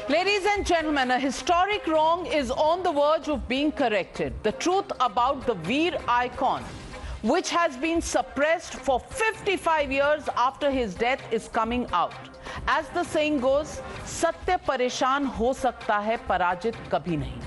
Ladies and gentlemen, a historic wrong is on the verge of being corrected. The truth about the Veer icon, which has been suppressed for 55 years after his death, is coming out. As the saying goes, सत्य परेशान हो सकता है, पराजित कभी नहीं.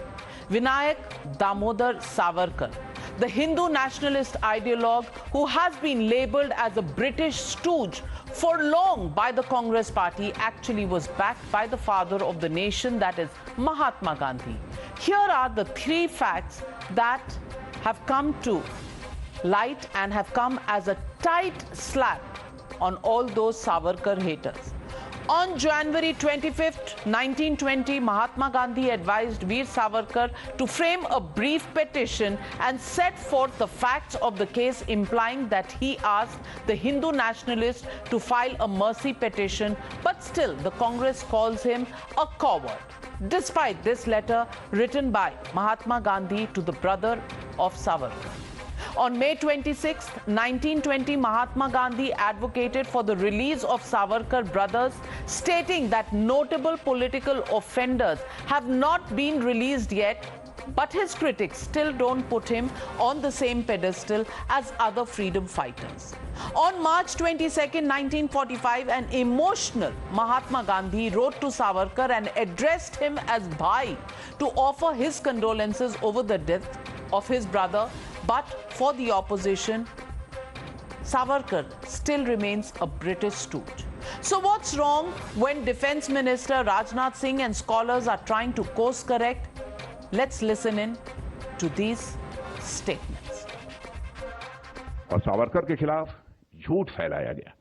Vinayak Damodar Savarkar, the Hindu nationalist ideologue who has been labelled as a British stooge for long by the Congress party, actually was backed by the father of the nation, that is Mahatma Gandhi. Here are the three facts that have come to light and have come as a tight slap on all those Savarkar haters. On January 25th, 1920, Mahatma Gandhi advised Veer Savarkar to frame a brief petition and set forth the facts of the case, implying that he asked the Hindu nationalists to file a mercy petition, but still the Congress calls him a coward. Despite this letter written by Mahatma Gandhi to the brother of Savarkar. On May 26, 1920, Mahatma Gandhi advocated for the release of Savarkar brothers, stating that notable political offenders have not been released yet, but his critics still don't put him on the same pedestal as other freedom fighters. On March 22, 1945, an emotional Mahatma Gandhi wrote to Savarkar and addressed him as Bhai to offer his condolences over the death of his brother. But for the opposition, Savarkar still remains a British stooge. So what's wrong when Defence Minister Rajnath Singh and scholars are trying to course correct? Let's listen in to these statements. और सावरकर के खिलाफ झूठ फैलाया गया.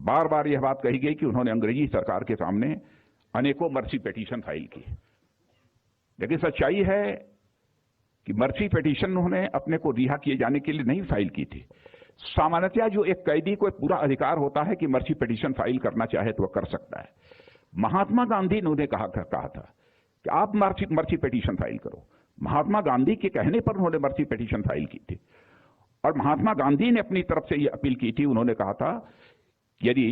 बार बार यह बात कही गई कि उन्होंने अंग्रेजी सरकार के सामने अनेकों मर्सी पिटीशन फाइल की. लेकिन सच्चाई है कि मर्सी पिटीशन उन्होंने अपने को रिहा किए जाने के लिए नहीं फाइल की थी. सामान्यतः जो एक कैदी को पूरा अधिकार होता है कि मर्सी पिटीशन फाइल करना चाहे तो वह कर सकता है. महात्मा गांधी ने उन्हें कहा था कि आप मर्सी पिटीशन फाइल करो. महात्मा गांधी के कहने पर उन्होंने मर्सी पिटीशन फाइल की थी. और महात्मा गांधी ने अपनी तरफ से यह अपील की थी. उन्होंने कहा था यदि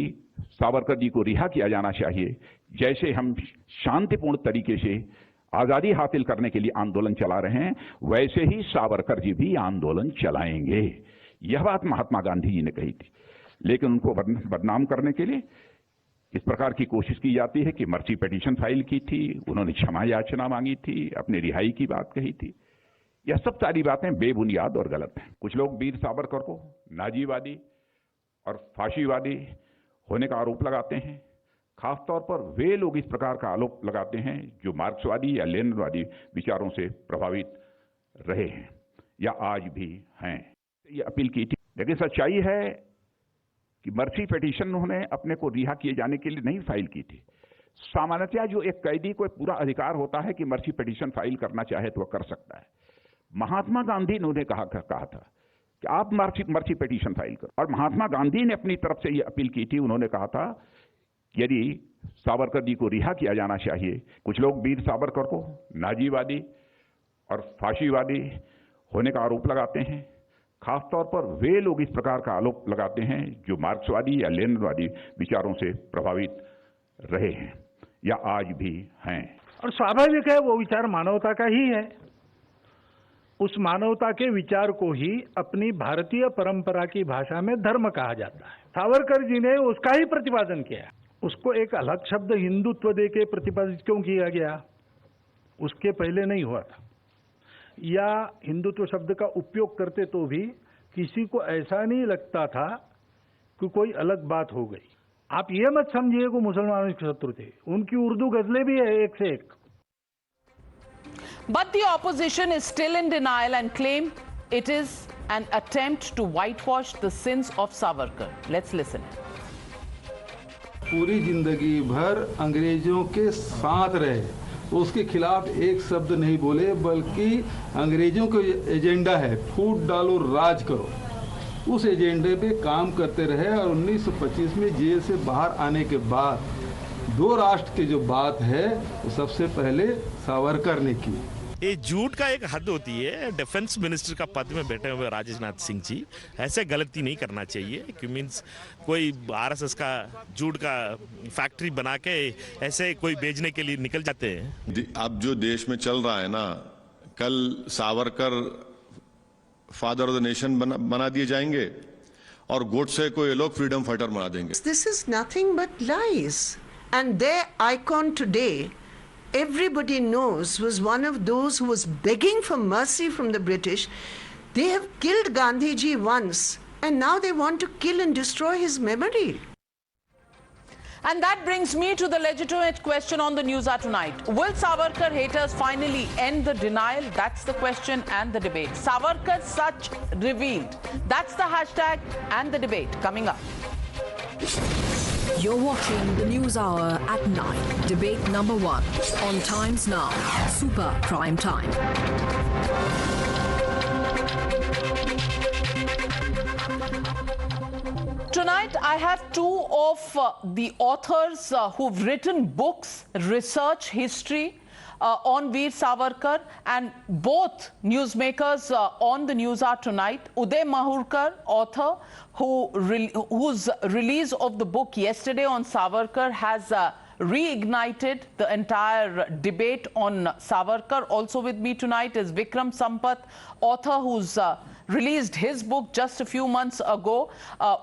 सावरकर जी को रिहा किया जाना चाहिए, जैसे हम शांतिपूर्ण तरीके से आजादी हासिल करने के लिए आंदोलन चला रहे हैं, वैसे ही सावरकर जी भी आंदोलन चलाएंगे. यह बात महात्मा गांधी जी ने कही थी. लेकिन उनको बदनाम करने के लिए इस प्रकार की कोशिश की जाती है कि मर्सी पिटीशन फाइल की थी, उन्होंने क्षमा याचना मांगी थी, अपनी रिहाई की बात कही थी. यह सब सारी बातें बेबुनियाद और गलत हैं. कुछ लोग वीर सावरकर को नाजीवादी और फाशीवादी होने का आरोप लगाते हैं. खासतौर पर वे लोग इस प्रकार का आरोप लगाते हैं जो मार्क्सवादी या लेनिनवादी विचारों से प्रभावित रहे हैं या आज भी हैं. ये अपील की थी. लेकिन सच्चाई है कि मर्सी पिटीशन उन्होंने अपने को रिहा किए जाने के लिए नहीं फाइल की थी. सामान्यतः जो एक कैदी को पूरा अधिकार होता है कि मर्सी पिटीशन फाइल करना चाहे तो वह कर सकता है. महात्मा गांधी ने उन्हें कहा था कि आप मर्सी पिटीशन फाइल करो. और महात्मा गांधी ने अपनी तरफ से यह अपील की थी. उन्होंने कहा था यदि सावरकर जी को रिहा किया जाना चाहिए. कुछ लोग वीर सावरकर को नाजीवादी और फाशीवादी होने का आरोप लगाते हैं. खासतौर पर वे लोग इस प्रकार का आरोप लगाते हैं जो मार्क्सवादी या लेनिनवादी विचारों से प्रभावित रहे हैं या आज भी हैं. और स्वाभाविक है, वो विचार मानवता का ही है. उस मानवता के विचार को ही अपनी भारतीय परंपरा की भाषा में धर्म कहा जाता है. सावरकर जी ने उसका ही प्रतिपादन किया. उसको एक अलग शब्द हिंदुत्व दे के प्रतिपादित क्यों किया गया? उसके पहले नहीं हुआ था. या हिंदुत्व शब्द का उपयोग करते तो भी किसी को ऐसा नहीं लगता था कि कोई अलग बात हो गई. आप ये मत समझिए कि मुसलमानों के शत्रु थे. उनकी उर्दू गजलें भी है एक से एक. But the opposition is still in denial and claim it is an attempt to whitewash the sins of Savarkar. Let's listen. पूरी जिंदगी भर अंग्रेजों के साथ रहे, उसके खिलाफ एक शब्द नहीं बोले, बल्कि अंग्रेजों का एजेंडा है फूट डालो राज करो, उस एजेंडे पे काम करते रहे. और 1925 में जेल से बाहर आने के बाद दो राष्ट्र की जो बात है वो सबसे पहले सावरकर ने की. ये झूठ का एक हद होती है। डिफेंस मिनिस्टर का पद में बैठे हुए राजनाथ सिंह जी ऐसे गलती नहीं करना चाहिए कि मीन्स कोई आरएसएस का झूठ का फैक्ट्री बना के ऐसे कोई बेचने के लिए निकल जाते हैं। अब जो देश में चल रहा है ना, कल Savarkar father of the nation बना दिए जाएंगे और गोडसे को ये लोग फ्रीडम फाइटर बना देंगे। This is nothing but lies. And their icon today, everybody knows, was one of those who was begging for mercy from the British. They have killed Gandhiji once, and now they want to kill and destroy his memory. And that brings me to the legitimate question on the News Hour tonight. Will Savarkar haters finally end the denial? That's the question and the debate. Savarkar such revealed. That's the hashtag and the debate coming up. You're watching the News Hour at 9. Debate number 1 on Times Now. Super Prime Time. Tonight, I have two of the authors who've written books, research, history on Veer Savarkar, and both newsmakers on the News Hour tonight. Uday Mahurkar, author, whose release of the book yesterday on Savarkar has reignited the entire debate on Savarkar. Also with me tonight is Vikram Sampath, author who's released his book just a few months ago.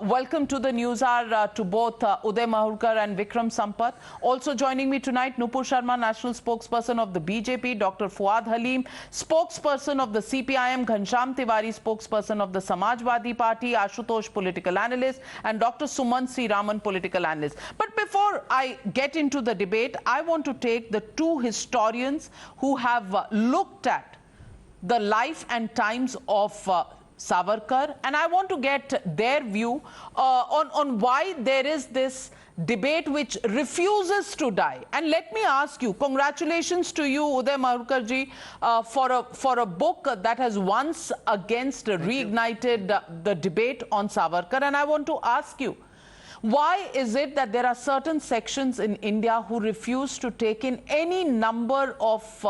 Welcome to the News Hour to both Uday Mahurkar and Vikram Sampath. Also joining me tonight, Nupur Sharma, National Spokesperson of the BJP, Dr. Fuad Halim, Spokesperson of the CPIM, Ghanshyam Tiwari, Spokesperson of the Samajwadi Party, Ashutosh, Political Analyst, and Dr. Sumant C. Raman, Political Analyst. But before I get into the debate, I want to take the two historians who have looked at the life and times of Savarkar, and I want to get their view on why there is this debate which refuses to die. And let me ask you, congratulations to you, Uday Mahurkar ji, for a book that has once again reignited the debate on Savarkar. And I want to ask you, why is it that there are certain sections in India who refuse to take in any number of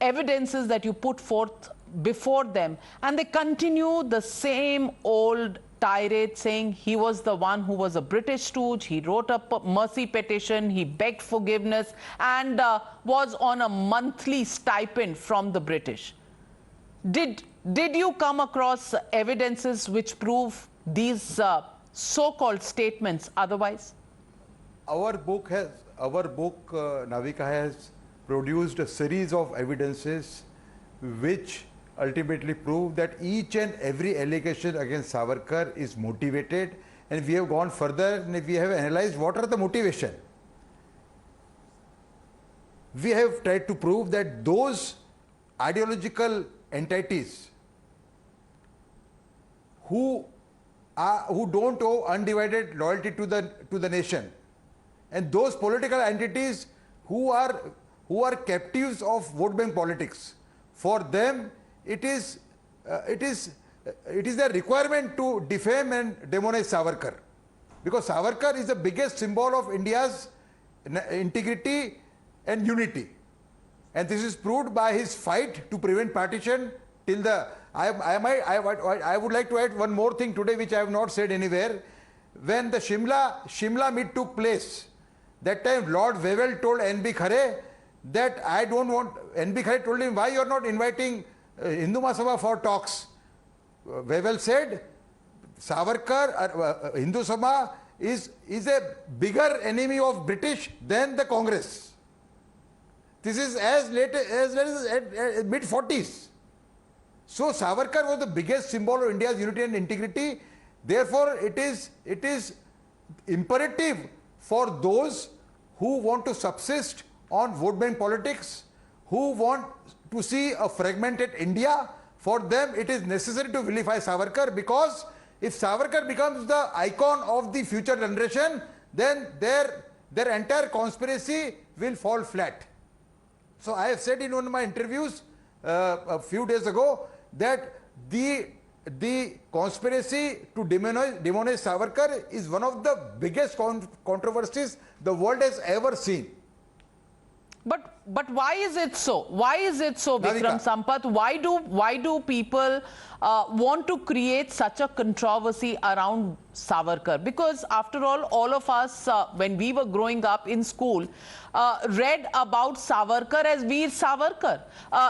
evidences that you put forth before them, and they continue the same old tirade saying he was the one who was a British stooge, he wrote a mercy petition, he begged forgiveness, and was on a monthly stipend from the British? Did you come across evidences which prove these so-called statements otherwise? Our book, Navika, has produced a series of evidences which ultimately prove that each and every allegation against Savarkar is motivated, and we have gone further and we have analyzed what are the motivation. We have tried to prove that those ideological entities who don't owe undivided loyalty to the nation, and those political entities who are captives of vote bank politics, for them it is a requirement to defame and demonize Savarkar, because Savarkar is the biggest symbol of India's integrity and unity, and this is proved by his fight to prevent partition till the. I would like to add one more thing today which I have not said anywhere. When the Shimla meet took place, that time Lord Wavell told N.B. Khare that I don't want. N.B. Khare told him, why you are not inviting Hindu Mahasabha for talks? Wavell said, Savarkar, Hindu Sabha is a bigger enemy of British than the Congress. This is as late as mid-40s. So Savarkar was the biggest symbol of India's unity and integrity. Therefore, it is imperative for those who want to subsist on vote bank politics, who want to see a fragmented India. For them, it is necessary to vilify Savarkar, because if Savarkar becomes the icon of the future generation, then their entire conspiracy will fall flat. So I have said in one of my interviews a few days ago that the conspiracy to demonize Savarkar is one of the biggest controversies the world has ever seen. But But why is it so? Why is it so, Vikram Sampath? Why do people want to create such a controversy around Savarkar? Because after all of us, when we were growing up in school, read about Savarkar as Veer Savarkar.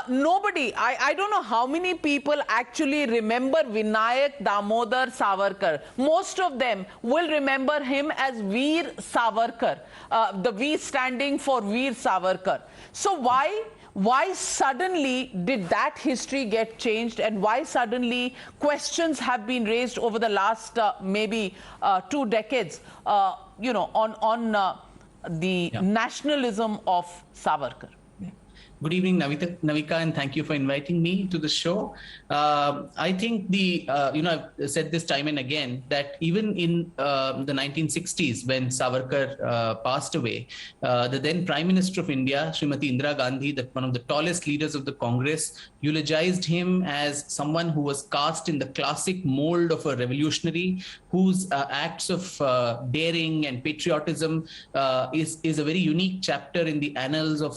Nobody, I don't know how many people actually remember Vinayak Damodar Savarkar. Most of them will remember him as Veer Savarkar, the V standing for Veer Savarkar. So why suddenly did that history get changed, and why suddenly questions have been raised over the last maybe 2 decades, on the nationalism of Savarkar? Good evening, Navika, and thank you for inviting me to the show. I think I've said this time and again that even in the 1960s, when Savarkar passed away, the then Prime Minister of India, Srimati Indira Gandhi, one of the tallest leaders of the Congress, eulogized him as someone who was cast in the classic mold of a revolutionary, whose acts of daring and patriotism is a very unique chapter in the annals of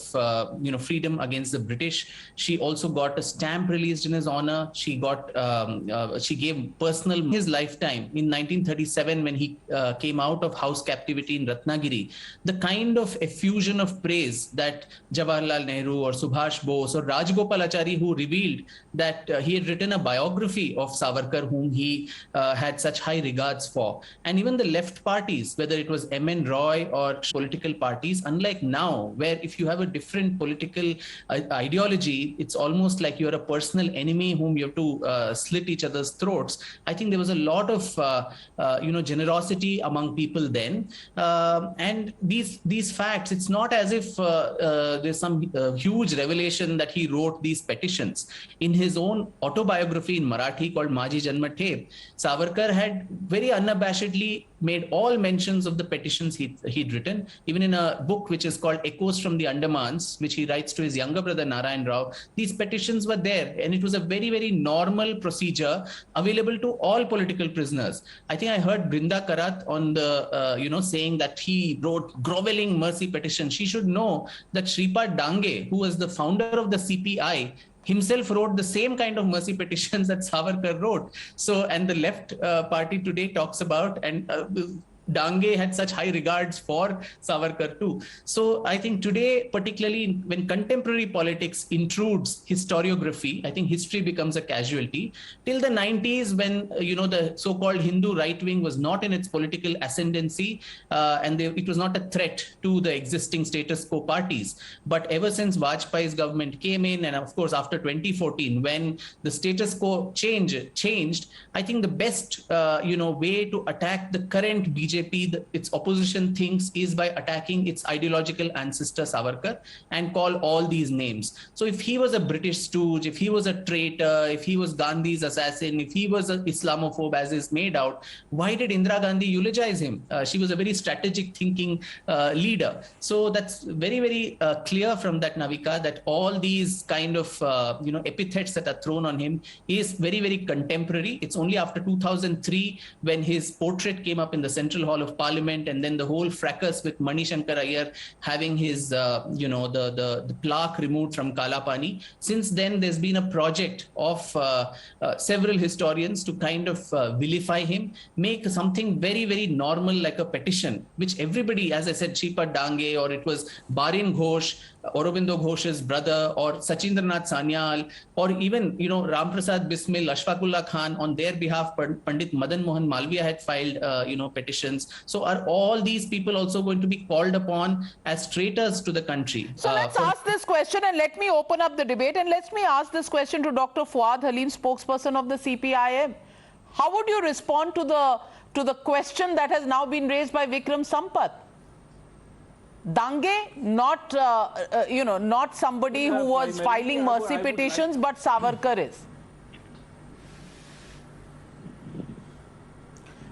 freedom against the British. She also got a stamp released in his honor. She gave personal his lifetime in 1937 when he came out of house captivity in Ratnagiri. The kind of effusion of praise that Jawaharlal Nehru or Subhash Bose or Rajgopalachari, who revealed that he had written a biography of Savarkar, whom he had such high regards for. And even the left parties, whether it was M.N. Roy or political parties, unlike now, where if you have a different political ideology, it's almost like you're a personal enemy whom you have to slit each other's throats. I think there was a lot of generosity among people then, and these facts. It's not as if there's some huge revelation that he wrote these petitions. In his own autobiography in Marathi called Maji Janma Thep, Savarkar had very unabashedly made all mentions of the petitions he'd written. Even in a book which is called Echoes from the Andamans, which he writes to his younger brother Narayan Rao, these petitions were there, and it was a very, very normal procedure available to all political prisoners. I think I heard Brinda Karat on the saying that he wrote groveling mercy petitions. She should know that Shripad Dange, who was the founder of the CPI, himself wrote the same kind of mercy petitions that Savarkar wrote. So, and the left party today talks about, and Dange had such high regards for Savarkar too. So I think today, particularly when contemporary politics intrudes historiography, I think history becomes a casualty. Till the 90s, when the so-called Hindu right wing was not in its political ascendancy, and it was not a threat to the existing status quo parties. But ever since Vajpayee's government came in, and of course after 2014, when the status quo changed, I think the best way to attack the current BJP, its opposition thinks, is by attacking its ideological ancestor Savarkar and call all these names. So if he was a British stooge, if he was a traitor, if he was Gandhi's assassin, if he was an Islamophobe as is made out, why did Indira Gandhi eulogize him? She was a very strategic thinking leader. So that's very, very clear from that, Navika, that all these kind of epithets that are thrown on him is very, very contemporary. It's only after 2003 when his portrait came up in the Central Hall of Parliament, and then the whole fracas with Mani Shankar Iyer having his, the plaque removed from Kalapani. Since then, there's been a project of several historians to kind of vilify him, make something very, very normal like a petition, which everybody, as I said, Shripad Dange, or it was Barin Ghosh, Aurobindo Ghosh's brother, or Sachindranath Sanyal, or even, Ram Prasad Bismil, Ashfaqullah Khan, on their behalf, Pandit Madan Mohan Malviya had filed, petitions. So are all these people also going to be called upon as traitors to the country? So let's ask this question, and let me open up the debate, and let me ask this question to Dr. Fuad Halim, spokesperson of the CPIM. How would you respond to the question that has now been raised by Vikram Sampath? Dange, not somebody who was filing mercy petitions, but Savarkar is.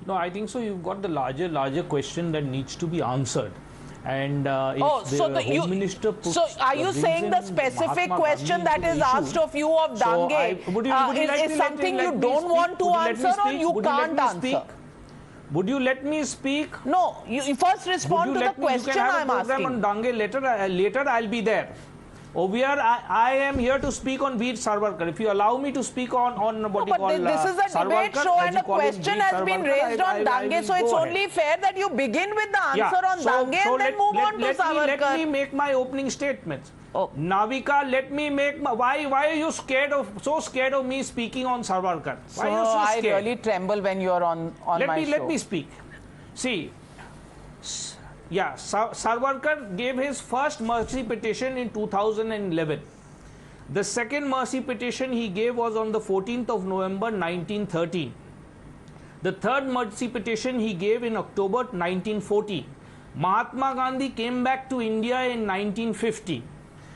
No, I think so. You've got the larger question that needs to be answered. And Home Minister puts, so are you saying the specific question that is asked of you of Dange is something you don't want to answer, or you can't answer? Would you let me speak? No, you first respond to the question I'm asking. On Dange later I'll be there. I am here to speak on Veer Savarkar. If you allow me to speak on what you call this is a debate Savarkar, show as and you a call him, question Veer has been Savarkar, raised on I Dange, will so it's go only ahead. fair that you begin with the answer on Dange and then move on to Savarkar. Let me make my opening statements. Oh. Navika, let me make my, why are you so scared of me speaking on Savarkar? Why are you so I scared? really tremble when you are on my show. Let me speak. See, yeah, Savarkar gave his first mercy petition in 2011. The second mercy petition he gave was on the 14th of November 1913. The third mercy petition he gave in October 1914. Mahatma Gandhi came back to India in 1950.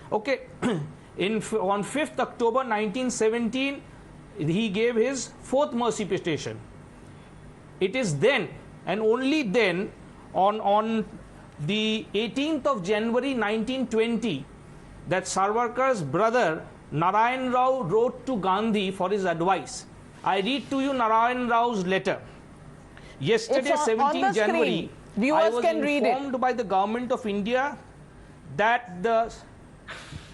Okay, on 5th October 1917, he gave his fourth mercy petition. It is then and only then, on the 18th of January 1920, that Savarkar's brother Narayan Rao wrote to Gandhi for his advice. I read to you Narayan Rao's letter. Yesterday, 17th January, I was informed by the government of India that the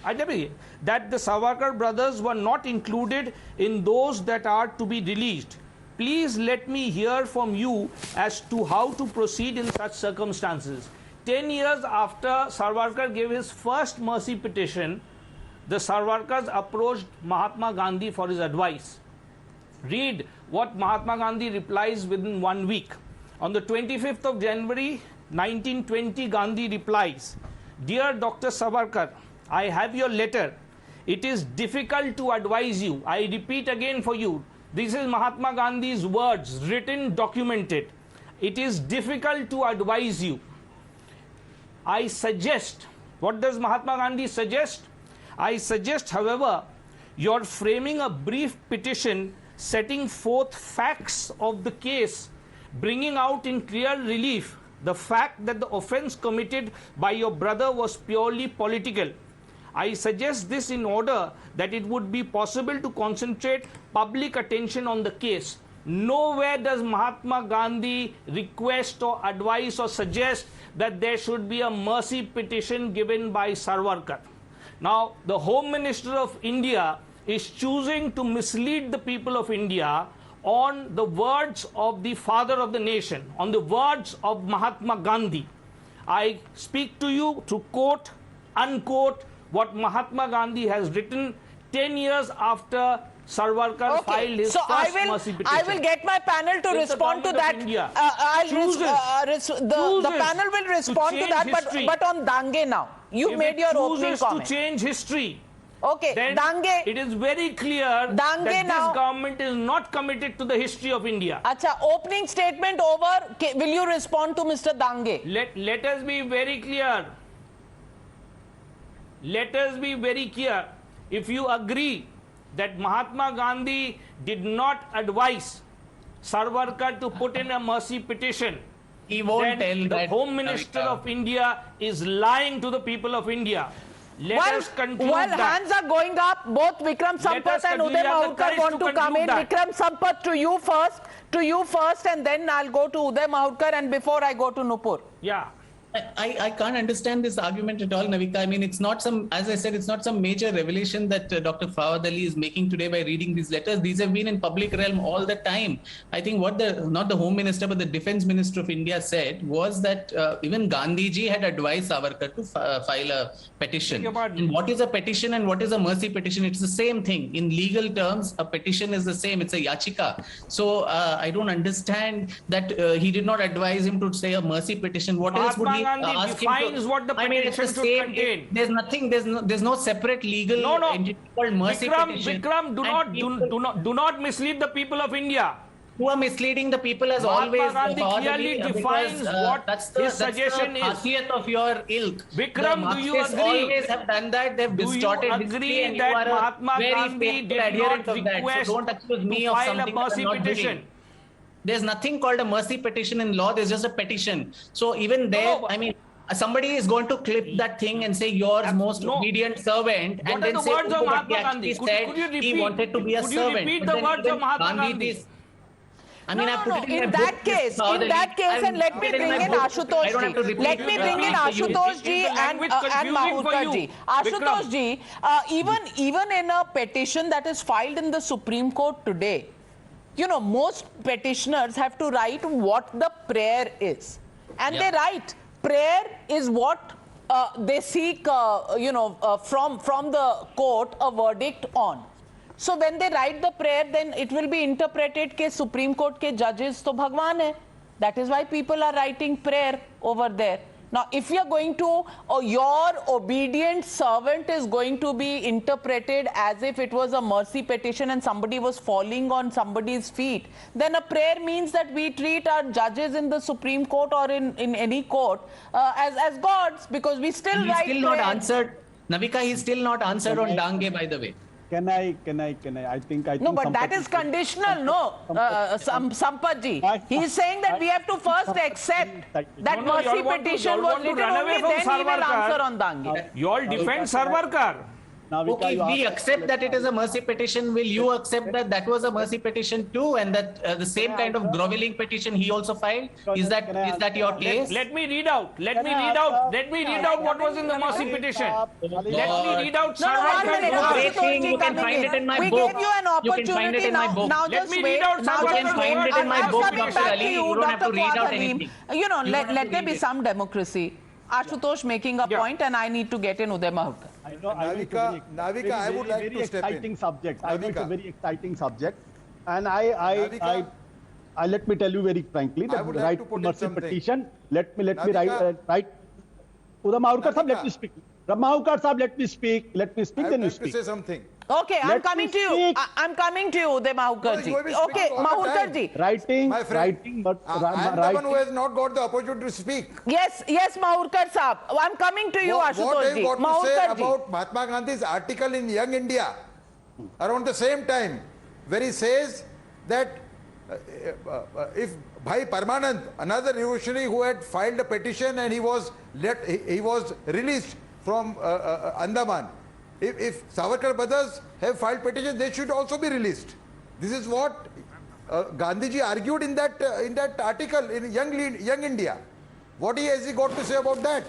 Savarkar brothers were not included in those that are to be released. Please let me hear from you as to how to proceed in such circumstances. 10 years after Savarkar gave his first mercy petition, the Savarkars approached Mahatma Gandhi for his advice. Read what Mahatma Gandhi replies within 1 week. On the 25th of January 1920, Gandhi replies, "Dear Dr. Savarkar, I have your letter. It is difficult to advise you. I repeat again for you. This is Mahatma Gandhi's words, written, documented. It is difficult to advise you. I suggest," what does Mahatma Gandhi suggest? "I suggest, however, your framing a brief petition setting forth facts of the case, bringing out in clear relief the fact that the offense committed by your brother was purely political. I suggest this in order that it would be possible to concentrate public attention on the case." Nowhere does Mahatma Gandhi request or advise or suggest that there should be a mercy petition given by Savarkar. Now, the Home Minister of India is choosing to mislead the people of India on the words of the father of the nation, on the words of Mahatma Gandhi. I speak to you to quote, unquote, what Mahatma Gandhi has written 10 years after Savarkar filed his first mercy petition. I will get my panel to respond to that. The panel will respond to that, but on Dange now. You made your opening comment. To change history. Okay, then Dange. It is very clear that this government is not committed to the history of India. Acha, opening statement over. Will you respond to Mr. Dange? Let us be very clear. Let us be very clear. If you agree that Mahatma Gandhi did not advise Savarkar to put in a mercy petition, he won't tell the that Home Minister of India is lying to the people of India. Let us conclude while that. hands are going up, both Vikram Sampath and Uday Mahurkar want to come in. Vikram Sampath, to you first, and then I'll go to Uday Mahurkar, and before I go to Nupur. Yeah. I can't understand this argument at all, Navika. I mean, it's not some, as I said, it's not some major revelation that Dr. Fawad Ali is making today by reading these letters. These have been in public realm all the time. I think what not the Home Minister, but the Defense Minister of India said was that even Gandhiji had advised Savarkar to file a petition. And what is a petition and what is a mercy petition? It's the same thing. In legal terms, a petition is the same. It's a yachika. So I don't understand that he did not advise him to say a mercy petition. What else would he defines what the petition should contain. There's nothing. There's no separate legal entity called mercy petition. Vikram, do not mislead the people of India. Who are misleading the people as Mahatma always. Gandhi clearly defines what his suggestion is. Khasiyat of your ilk. Vikram, do you agree? Always have done that. They've distorted history, and that you are Mahatma Gandhi did not request so don't accuse me of file something a mercy petition? There's nothing called a mercy petition in law. There's just a petition. So even there, I mean, somebody is going to clip that thing and say yours most obedient servant, and then say, oh, Mahatma Gandhi said he wanted to be a servant. Could you repeat the words of Mahatma Gandhi? I mean, I put it in in my that book case, and let me bring in Ashutosh ji. Let me bring in Ashutosh ji and Mahurkar ji. Ashutosh ji, even in a petition that is filed in the Supreme Court today, you know, most petitioners have to write what the prayer is, and they write prayer is what they seek, from the court a verdict on. So when they write the prayer, then it will be interpreted ke Supreme Court ke judges to Bhagwan hai. That is why people are writing prayer over there. Now, if you are going to, your obedient servant is going to be interpreted as if it was a mercy petition and somebody was falling on somebody's feet, then a prayer means that we treat our judges in the Supreme Court or in any court as gods, because we still write still prayer. not answered. Navika, he's still not answered on Dange, by the way. Can I? I think No, but that is conditional, no, Sampath ji. He is saying that we have to first accept that mercy petition was written only, then he will answer on Dange. You all defend Sarwarkar. Okay, if we accept that it is a mercy petition, will you accept that that was a mercy petition too, and that the same kind of groveling petition he also filed? Is that your case? Let me read out. Let me read out what was in the mercy petition. Let me read out Great thing. You can find it in my book. We gave you an opportunity. Now Let just me wait. read out Now some just of the wait. find it in my I'm book, coming Dr. back to Ali. you, You don't have to Dr. read out Fuad Halim. anything. You know, You don't have let to there read be it. some democracy. Ashutosh making a point, and I need to get in Uday Mahurkar. I know. Navika, I would like very to step in. exciting subject. I know it's a Navika. very exciting subject, and I let me tell you very frankly I that would the like right to to put in mercy something. petition. Let me Navika. write. Uday Mahurkar sahab, let Navika. me speak. Mahurkar sahab, let me speak. Let me speak. I Then would you like to speak. say something. Okay, I'm Let coming me to you. speak. I'm coming to you, Uday Mahurkar ji. you will be speaking Okay, all the Mahurkar time. ji. Writing, My friend, writing, but I am the one who writing. has not got the opportunity to speak. Yes, Mahurkar Saab. I'm coming to you, What Ashutosh I ji. got to say Mahurkar ji. about Mahatma Gandhi's article in Young India around the same time, where he says that if Bhai Parmanand, another revolutionary who had filed a petition and he was released from Andaman, if Savarkar brothers have filed petitions, they should also be released. This is what Gandhiji argued in that article in Young India. What has he got to say about that?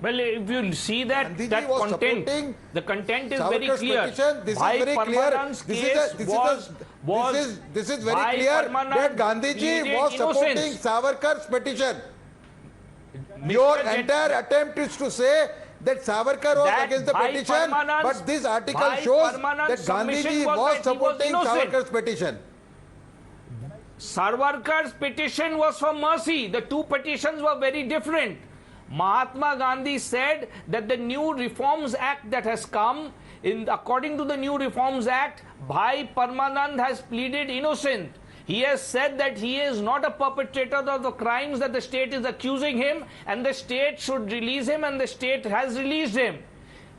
Well, if you see that Gandhiji was supporting content, the content is very Savarkar's clear. petition. This Bhai is very clear. Parmanand's case This is very Bhai clear Parmanand that Gandhiji pleaded was supporting innocence. Savarkar's petition. Your entire attempt is to say that Savarkar was That against the Bhai petition, Parmanand's- but this article Bhai shows Parmanand's that Gandhiji submission was was that he was supporting innocent. Savarkar's petition. Sarwarkar's petition was for mercy. The two petitions were very different. Mahatma Gandhi said that the new Reforms Act that has come, according to the new Reforms Act, Bhai Parmanand has pleaded innocent. He has said that he is not a perpetrator of the crimes that the state is accusing him, and the state should release him, and the state has released him.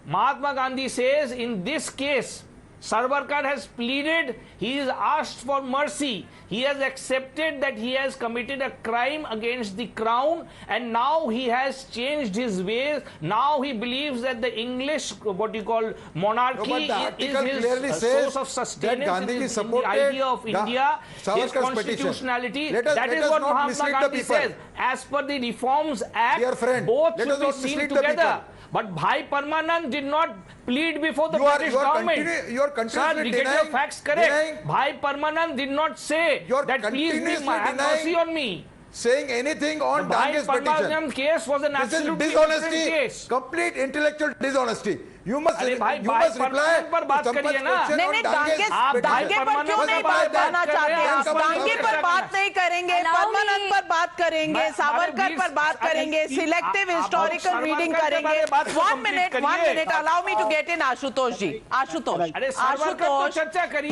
Mahatma Gandhi says in this case, Sarwarkar has pleaded, he has asked for mercy. He has accepted that he has committed a crime against the crown, and now he has changed his ways. Now he believes that the English, what you call monarchy, No, but the article is clearly his says source of sustenance that Gandhiji in the supported idea of India, his Savarkar's petition. constitutionality. Let us what not Mahatma mislead the Gandhi people. says. As per the Reforms Act, Dear friend, both let should us be not seen mislead the together. people. But Bhai Parmanand did not plead before the You are- British you are government. you are Sir, continuously get your denying- facts correct. denying- Bhai Parmanand did not say You are that please continuously have mercy denying- on me. Saying anything on The Bhai Dange's petition. Parmanand case was an This is absolutely different dishonesty, case. complete intellectual dishonesty. You must अरे भाई, you भाई must reply परमानंद पर बात to Sampath's करिए ना। question नहीं on नहीं Dange's आप petition. दांगे पर क्यों परमानेंट नहीं पर बात बात करना कर चाहते रहे हैं हैं, आप? आप दांगे पर चर्चा बात करना। नहीं करेंगे, परमानंद पर बात करेंगे, सावरकर पर बात करेंगे, सिलेक्टिव हिस्टोरिकल रीडिंग करेंगे. 1 minute, 1 minute. Allow me to get in Ashutosh ji. Ashutosh. अरे सावरकर तो चर्चा करिए.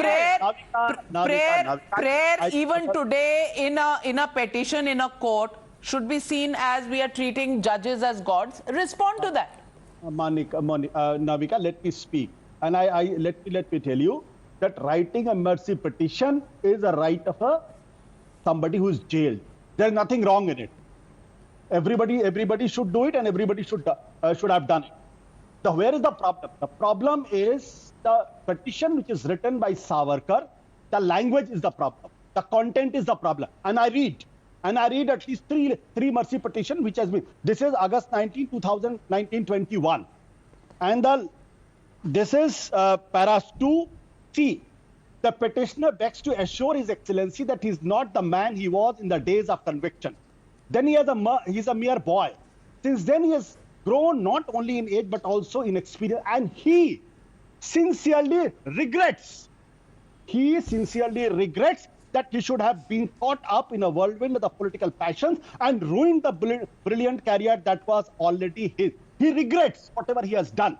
Prayer even today in a petition in a court should be seen as we are treating judges as gods. Respond to that. Navika, let me speak. And let me tell you that writing a mercy petition is a right of somebody who is jailed. There is nothing wrong in it. Everybody should do it, and everybody should have done it. Where is the problem? The problem is the petition which is written by Savarkar. The language is the problem. The content is the problem. And I read at least three mercy petition which has been. This is August 19, 1921, and this is para 2C. The petitioner begs to assure His Excellency that he is not the man he was in the days of conviction. Then he's a mere boy. Since then he has grown not only in age but also in experience, and he sincerely regrets that he should have been caught up in a whirlwind of the political passions and ruined the brilliant career that was already his. He regrets whatever he has done.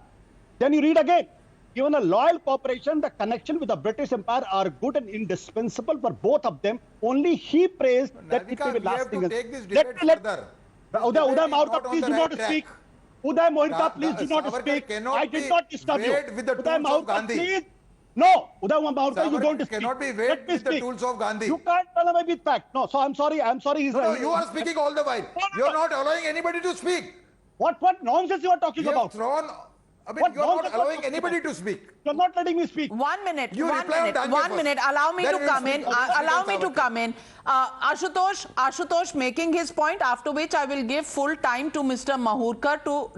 Then you read again. Given a loyal cooperation, the connection with the British Empire are good and indispensable for both of them. Only he prays that it will be lasting. We have to take this debate further. Uday Maurka, please do not speak. Uday Maurka, please do not speak. I did not disturb you. With the Uday tools of Maurka, Gandhi. please. No, Uday Maurka, you don't speak. Cannot be weighed with the tools of Gandhi. You can't tell away with fact. No, so I'm sorry. No, you are speaking all the while. You are not allowing anybody to speak. What nonsense you are talking about? You are not allowing anybody to speak. You're not letting me speak. 1 minute. You One reply on minute. Danya 1 first. minute. Allow me Then to we will come in. speak on Allow me to Savarkar. come in. Ashutosh making his point, after which I will give full time to Mr. Mahurkar to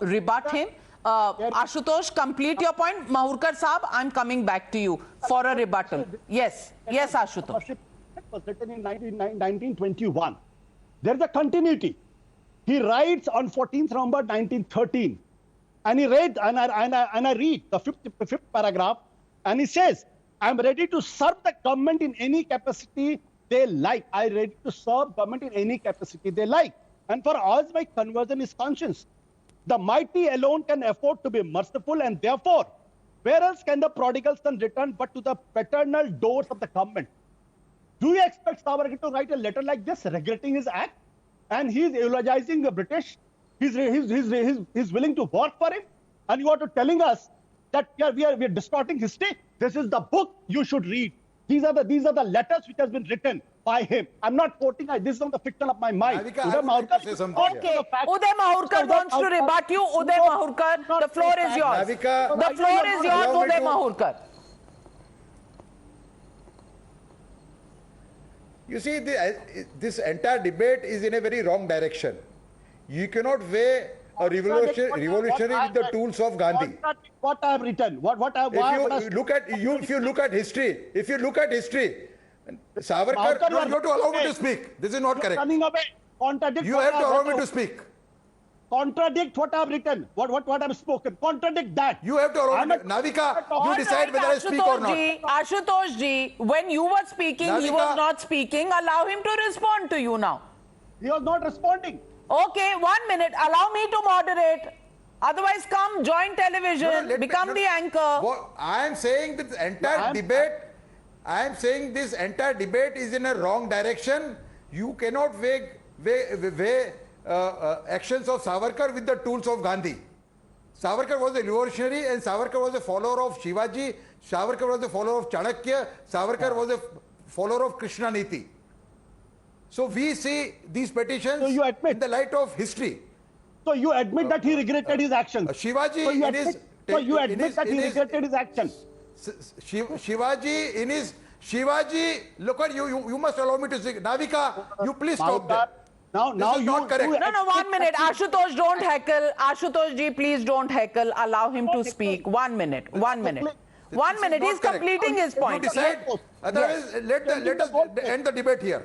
rebut him. Ashutosh, complete your point. Mahurkar Saab, I'm coming back to you for a rebuttal. Yes, Ashutosh. It was written in 1921. There is a continuity. He writes on 14th November 1913, and he read, and I read the fifth paragraph, and he says, "I am ready to serve the government in any capacity they like. I am ready to serve government in any capacity they like. And for us, my conversion is conscience. The mighty alone can afford to be merciful, and therefore, where else can the prodigal son return but to the paternal doors of the government?" Do you expect Savarkar to write a letter like this, regretting his act? And he's eulogizing the British. He's willing to work for him. And you are telling us that we are distorting history. This is the book you should read. These are the letters which has been written by him. I'm not quoting. This is not the fiction of my mind. Navika, I would like to say something here. Okay, Uday Mahurkar wants to rebut you. Uday Mahurkar, the floor is yours. Navika, The floor is yours, allow me Uday to- Mahurkar. You see, this entire debate is in a very wrong direction. You cannot weigh a revolutionary with the tools of Gandhi. What I have written, If you look at history, Savarkar, you have to allow me to speak. This is not correct. Running away. Contradict. You have to allow me to speak. Contradict what I have written. What I have spoken. Contradict that. You have to allow me. Navika, you decide whether I speak or not. Ashutosh ji, when you were speaking, he Navika. was not speaking. Allow him to respond to you now. He was not responding. Okay, 1 minute. Allow me to moderate. Otherwise, come join television, become the anchor. I am saying that the entire debate is in a wrong direction. You cannot weigh actions of Savarkar with the tools of Gandhi. Savarkar was a revolutionary, and Savarkar was a follower of Shivaji. Savarkar was a follower of Chanakya. Savarkar was a follower of Krishna Niti. So we see these petitions in the light of history. So you admit that he regretted his actions. Shivaji that he regretted his actions. Shivaji, look at you must allow me to speak. Navika, you please stop that. Now This is not correct. No, 1 minute. Ashutosh, don't heckle. Ashutosh ji, please don't heckle. Allow him to speak. 1 minute. 1 minute. 1 minute. He's completing his point. You decide. Otherwise, let us end the debate here.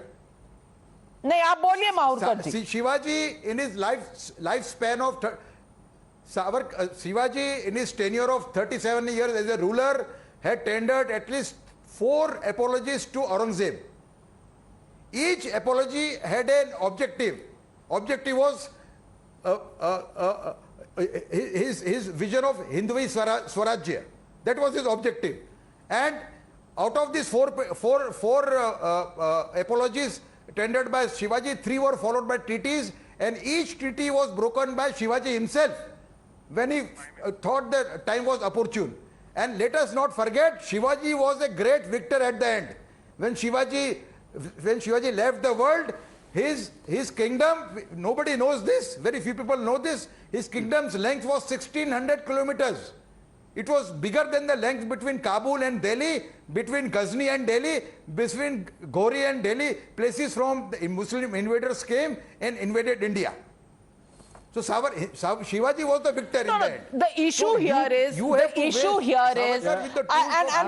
नहीं आप बोलिए माहुरकर जी. Shivaji in his lifespan of Shivaji in his tenure of 37 years as a ruler had tendered at least 4 apologies to Aurangzeb. Each apology had an objective. Objective was his vision of Hindvi Swarajya. That was his objective. And out of these four apologies tendered by Shivaji, 3 were followed by treaties, and each treaty was broken by Shivaji himself when he thought that time was opportune. And let us not forget, Shivaji was a great victor at the end. When Shivaji left the world, his kingdom, nobody knows this, very few people know this, his kingdom's length was 1600 kilometers. It was bigger than the length between Kabul and Delhi, between Ghazni and Delhi, between Ghori and Delhi, places from the Muslim invaders came and invaded India. So Shivaji was the victor in that. The issue here is, and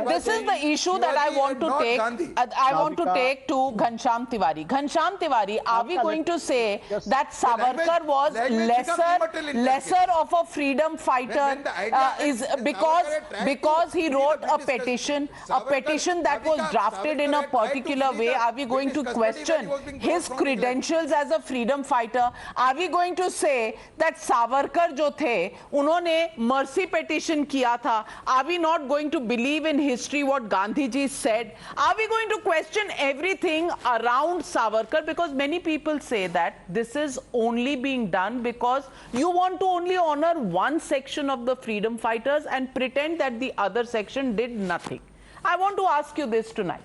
this is the issue that I want to take. I want to take to Ghanshyam Tiwari. Ghanshyam Tiwari, are we going to say that Savarkar was lesser of a freedom fighter is because he wrote a petition that was drafted in a particular way? Are we going to question his credentials as a freedom fighter? Are we going to say that Savarkar जो थे उन्होंने mercy petition किया था? Are we not going to believe in history what Gandhi ji said? Are we going to question everything around Savarkar? Because many people say that this is only being done because you want to only honor one section of the freedom fighters and pretend that the other section did nothing. I want to ask you this tonight.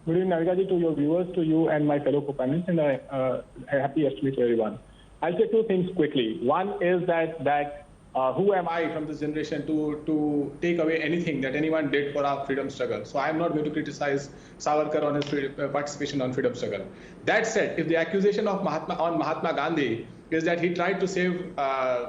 Good evening, Navika ji, to your viewers, to you and my fellow co-panelists, and a happy Easter to everyone. I'll say two things quickly. One is that who am I from this generation to take away anything that anyone did for our freedom struggle? So I'm not going to criticize Savarkar on his participation on freedom struggle. That said, if the accusation of Mahatma Gandhi is that he tried to save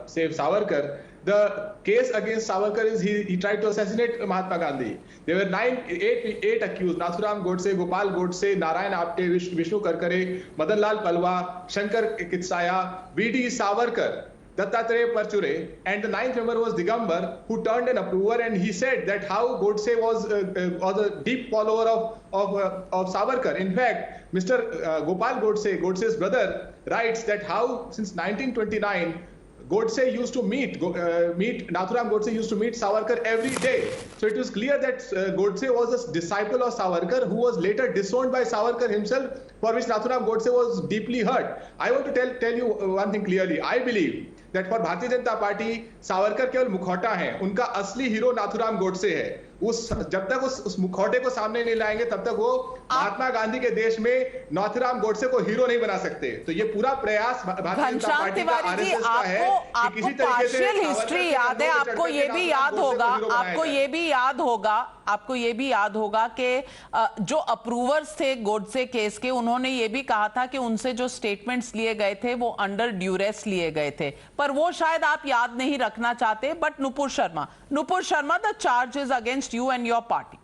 Savarkar, the case against Savarkar is he tried to assassinate Mahatma Gandhi. There were eight accused: Nathuram Godse, Gopal Godse, Narayan Apte, Vishnu Karkare, Madan Lal Palwa, Shankar Kitsaya, V.D. Savarkar, Dattatreya Parchure, and the ninth member was Digambar, who turned an approver, and he said that how Godse was a deep follower of Savarkar. In fact, Mr. Gopal Godse's brother, writes that how since 1929 Godse used to Nathuram Godse used to meet Savarkar every day. So it was clear that Godse was a disciple of Savarkar who was later disowned by Savarkar himself, for which Nathuram Godse was deeply hurt. I want to tell you one thing clearly. I believe that for Bharatiya Janata Party, Savarkar केवल मुखौटा है, उनका असली hero Nathuram Godse है. जब तक उस मुखौटे को सामने नहीं लाएंगे तब तक वो महात्मा गांधी के देश में नाथुराम गोडसे को हीरो नहीं बना सकते. तो ये पूरा प्रयास भारतीय जनता पार्टी का आरएसएस का है कि किसी तरीके से हिस्ट्री याद है. आपको ये भी याद होगा कि जो अप्रूवर्स थे गोडसे केस के, उन्होंने ये भी कहा था कि उनसे जो स्टेटमेंट्स लिए गए थे वो अंडर ड्यूरेस लिए गए थे, पर वो शायद आप याद नहीं रखना चाहते. But Nupur Sharma, the charge is against you and your party.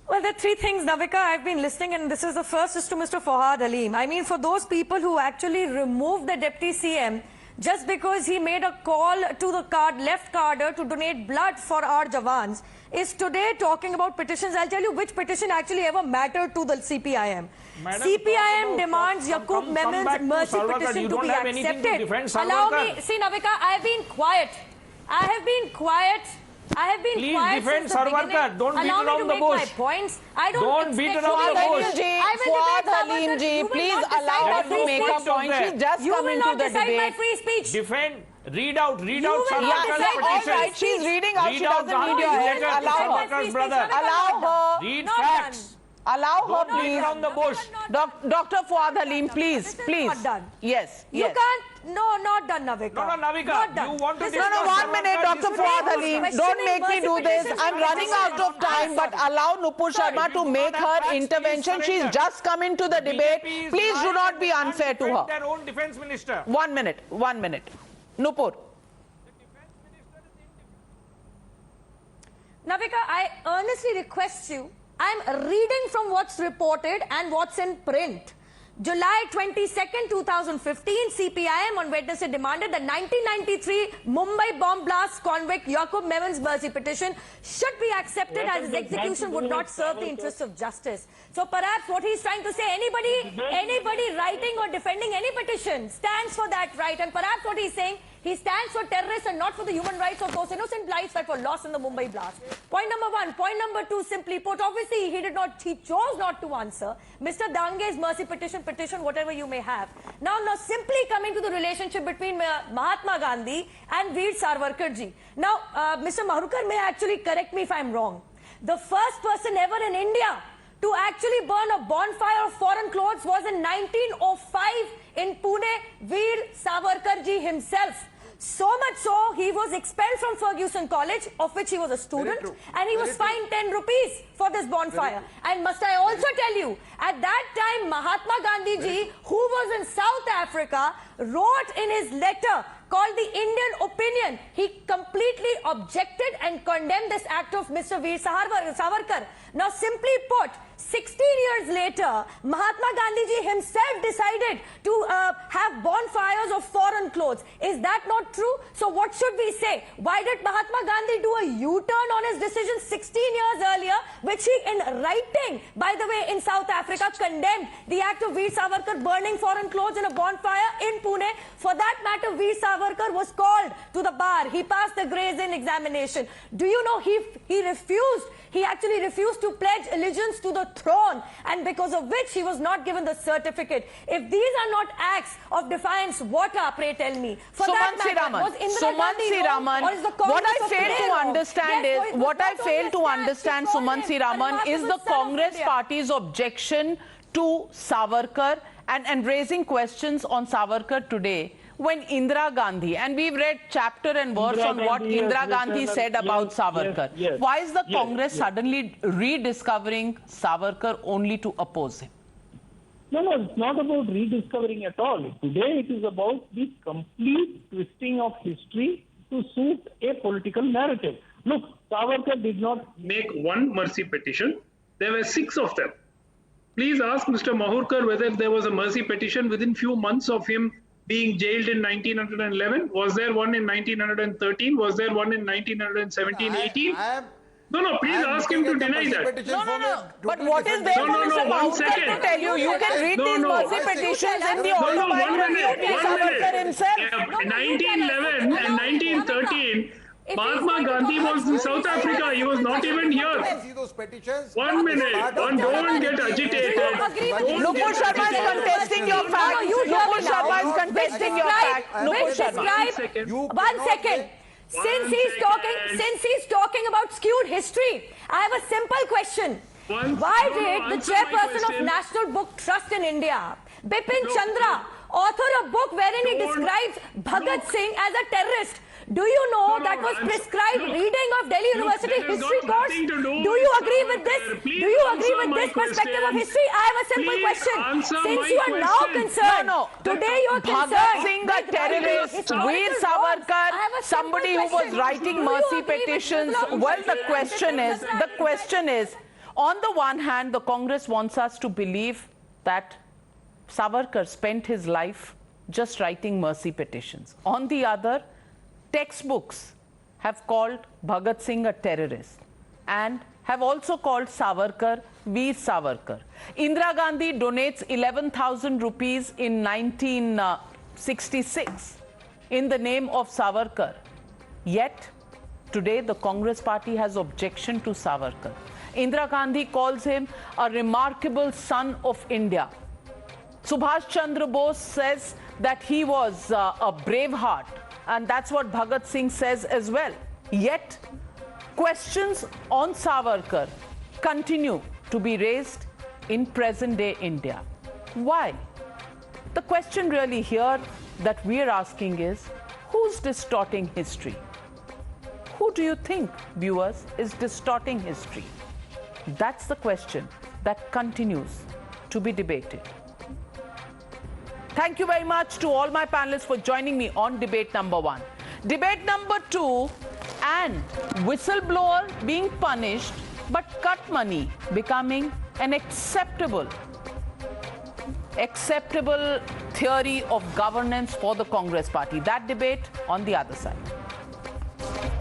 Well, there are three things, Navika. I've been listening, and this is the first is to Mr. Fawad Aleem. I mean, for those people who actually removed the Deputy CM just because he made a call to the left cadre to donate blood for our Jawans, is today talking about petitions. I'll tell you which petition actually ever mattered to the CPIM. CPIM demands Yaqub Memon's mercy petition to be accepted. Allow me, see, Navika, I have been quiet. Please defend Savarkar. Don't beat around the bush. Don't beat around the bush. Fuad Halim ji, please allow her to make a point. She's just come into the debate. Defend. Read out Savarkar's petition. All right, she's reading out. She doesn't need your help. Allow her. Read facts. Allow her, please. Around the bush. Dr. Fuad Halim, please. Not done. Yes. You can't. No, not done, Navika. No, Navika. Not done. You want to No, 1 minute, Dr. Fuad Halim. Don't make me do this. I'm running out of time, but allow Nupur Sharma to make her intervention. She's just come into the debate. Please do not be unfair to her. Their own defense minister. 1 minute. Nupur. Navika, I earnestly request you. I'm reading from what's reported and what's in print. July 22nd, 2015, CPIM on Wednesday demanded the 1993 Mumbai bomb blast convict Yaqub Memon's mercy petition should be accepted as his execution would not serve the interests of justice. So perhaps what he's trying to say, anybody writing or defending any petition stands for that right, and perhaps what he's saying, he stands for terrorists and not for the human rights of those innocent lives that were lost in the Mumbai blast. Point number one. Point number two, simply put, obviously he chose not to answer Mr. Dange's mercy petition, whatever you may have. Now simply coming to the relationship between Mahatma Gandhi and Veer Savarkar ji. Now, Mr. Mahrukar may actually correct me if I'm wrong. The first person ever in India to actually burn a bonfire of foreign clothes was in 1905 in Pune, Veer Savarkar ji himself. So much so, he was expelled from Fergusson College, of which he was a student, and he was fined 10 rupees for this bonfire. And must I also tell you, at that time, Mahatma Gandhi ji, who was in South Africa, wrote in his letter called the Indian Opinion, he completely objected and condemned this act of Mr. Veer Savarkar. Now, simply put, 16 years later, Mahatma Gandhi ji himself decided to have bonfires of foreign clothes. Is that not true? So what should we say? Why did Mahatma Gandhi do a U-turn on his decision 16 years earlier, which he in writing, by the way, in South Africa, condemned the act of Veer Savarkar burning foreign clothes in a bonfire in Pune. For that matter, Veer Savarkar was called to the bar. He passed the Gray's Inn examination. Do you know he refused? He actually refused to pledge allegiance to the throne, and because of which he was not given the certificate. If these are not acts of defiance, what are, pray tell me? For that matter, was Indira Gandhi wrong, or is the Congress what I of fail today to wrong? understand Yes, is, so what I it's fail not to only understand, stand to call Sumansi him Raman, a is the son of Congress India. party's objection to Savarkar and raising questions on Savarkar today, when Indira Gandhi, and we've read chapter and verse on what Indira Gandhi said about Savarkar. Why is the Congress suddenly rediscovering Savarkar only to oppose him? No, it's not about rediscovering at all. Today it is about the complete twisting of history to suit a political narrative. Look, Savarkar did not make one mercy petition. There were 6 of them. Please ask Mr. Mahurkar whether there was a mercy petition within few months of him being jailed in 1911. Was there one in 1913? Was there one in 1917-18? No, please ask him to deny that. No. But what is there for Mr. Mahurkar to tell you? You can read these mercy petitions in the autobiography of Veer Savarkar himself. 1911 and 1913, Mahatma Gandhi was in South Africa. He was not even here. 1 minute. Don't get agitated. Nupur Sharma is contesting your fact. Nupur Sharma is contesting your fact. Nupur Sharma. 1 second. Since he's talking about skewed history, I have a simple question. Why did the chairperson of National Book Trust in India, Bipin Chandra, author a book wherein he describes Bhagat Singh as a terrorist? Do you know that was prescribed reading of Delhi University history course? Do you agree with this? Do you agree with this perspective of history? I have a simple question. Since you are now concerned, today you are concerned. Bhagat Singh, a terrorist, Veer Savarkar, somebody who was writing mercy petitions. Well, the question is, on the one hand, the Congress wants us to believe that Savarkar spent his life just writing mercy petitions. On the other, textbooks have called Bhagat Singh a terrorist and have also called Savarkar Veer Savarkar. Indira Gandhi donates 11,000 rupees in 1966 in the name of Savarkar. Yet, today the Congress party has objection to Savarkar. Indira Gandhi calls him a remarkable son of India. Subhash Chandra Bose says that he was a brave heart. And that's what Bhagat Singh says as well. Yet, questions on Savarkar continue to be raised in present-day India. Why? The question really here that we're asking is, who's distorting history? Who do you think, viewers, is distorting history? That's the question that continues to be debated. Thank you very much to all my panelists for joining me on debate number 1. Debate number 2, and whistleblower being punished, but cut money becoming an acceptable theory of governance for the Congress party. That debate on the other side.